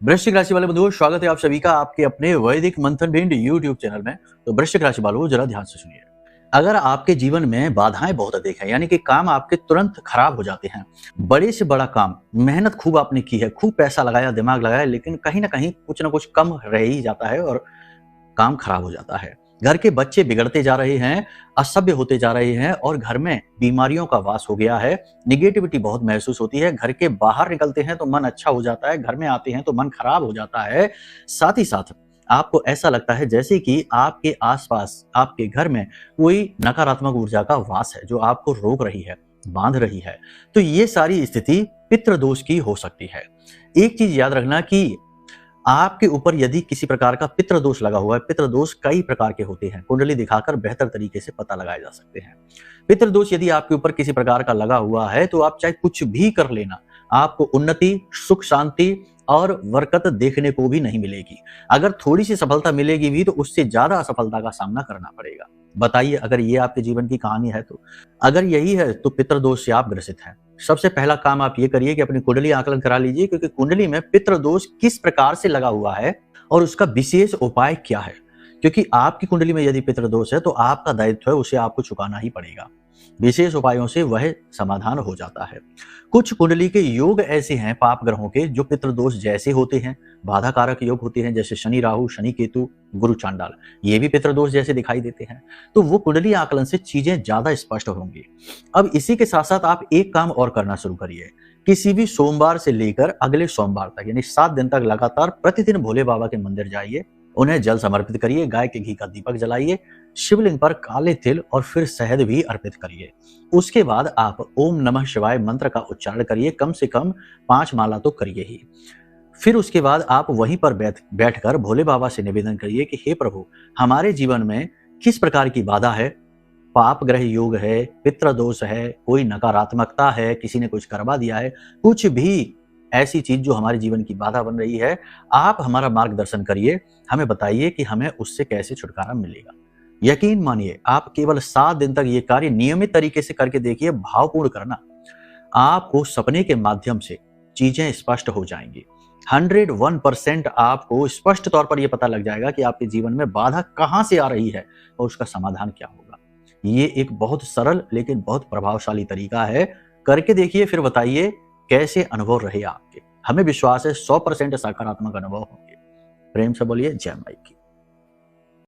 वृश्चिक राशि वाले बंधुओं, स्वागत है आप सभी का आपके अपने वैदिक मंथन भिंड यूट्यूब चैनल में। तो वृश्चिक राशि वालों, जरा ध्यान से सुनिए। अगर आपके जीवन में बाधाएं बहुत अधिक हैं, यानी कि काम आपके तुरंत खराब हो जाते हैं, बड़े से बड़ा काम, मेहनत खूब आपने की है, खूब पैसा लगाया, दिमाग लगाया, लेकिन कहीं ना कहीं कुछ ना कुछ कम रह ही जाता है और काम खराब हो जाता है। घर के बच्चे बिगड़ते जा रहे हैं, असभ्य होते जा रहे हैं और घर में बीमारियों का वास हो गया है। निगेटिविटी बहुत महसूस होती है। घर के बाहर निकलते हैं तो मन अच्छा हो जाता है, घर में आते हैं तो मन खराब हो जाता है। साथ ही साथ आपको ऐसा लगता है जैसे कि आपके आसपास, आपके घर में कोई नकारात्मक ऊर्जा का वास है जो आपको रोक रही है, बांध रही है। तो ये सारी स्थिति पितृदोष की हो सकती है। एक चीज याद रखना कि आपके ऊपर यदि किसी प्रकार का पितृदोष लगा हुआ है, पितृदोष कई प्रकार के होते हैं, कुंडली दिखाकर बेहतर तरीके से पता लगाए जा सकते हैं। पितृदोष यदि आपके ऊपर किसी प्रकार का लगा हुआ है तो आप चाहे कुछ भी कर लेना, आपको उन्नति, सुख शांति और बरकत देखने को भी नहीं मिलेगी। अगर थोड़ी सी सफलता मिलेगी भी तो उससे ज्यादा असफलता का सामना करना पड़ेगा। बताइए, अगर ये आपके जीवन की कहानी है तो अगर यही है तो पितृदोष से आप ग्रसित हैं। सबसे पहला काम आप ये करिए कि अपनी कुंडली आकलन करा लीजिए, क्योंकि कुंडली में पितृदोष किस प्रकार से लगा हुआ है और उसका विशेष उपाय क्या है। क्योंकि आपकी कुंडली में यदि पितृदोष है तो आपका दायित्व है, उसे आपको चुकाना ही पड़ेगा। विशेष उपायों से वह समाधान हो जाता है। कुछ कुंडली के योग ऐसे हैं पाप ग्रहों के जो पितृदोष जैसे होते हैं, बाधा कारक योग होते हैं, जैसे शनि राहु, शनि केतु, गुरु चांडाल, ये भी पितृदोष जैसे दिखाई देते हैं। तो वो कुंडली आकलन से चीजें ज्यादा स्पष्ट होंगी। अब इसी के साथ साथ आप एक काम और करना शुरू करिए। किसी भी सोमवार से लेकर अगले सोमवार तक, यानी 7 दिन तक लगातार प्रतिदिन भोले बाबा के मंदिर जाइए, उन्हें जल समर्पित करिए, गाय के घी का दीपक जलाइए, शिवलिंग पर काले तिल और फिर शहद भी अर्पित करिए। उसके बाद आप ओम नमः शिवाय मंत्र का उच्चारण करिए, कम से कम 5 माला तो करिए ही। फिर उसके बाद आप वहीं पर बैठकर भोले बाबा से निवेदन करिए कि हे प्रभु, हमारे जीवन में किस प्रकार की बाधा है, पाप ग्रह योग है, पितृदोष है, कोई नकारात्मकता है, किसी ने कुछ करवा दिया है, कुछ भी ऐसी चीज जो हमारे जीवन की बाधा बन रही है, आप हमारा मार्गदर्शन करिए, हमें बताइए कि हमें उससे कैसे छुटकारा मिलेगा। यकीन मानिए, आप केवल 7 दिन तक ये कार्य नियमित तरीके से करके देखिए, भावपूर्ण करना, आपको सपने के माध्यम से चीजें स्पष्ट हो जाएंगी। 101% आपको स्पष्ट तौर पर यह पता लग जाएगा कि आपके जीवन में बाधा कहां से आ रही है और उसका समाधान क्या होगा। ये एक बहुत सरल लेकिन बहुत प्रभावशाली तरीका है। करके देखिए, फिर बताइए कैसे अनुभव रहे आपके। हमें विश्वास है 100% सकारात्मक अनुभव होंगे। प्रेम से बोलिए जय माई की।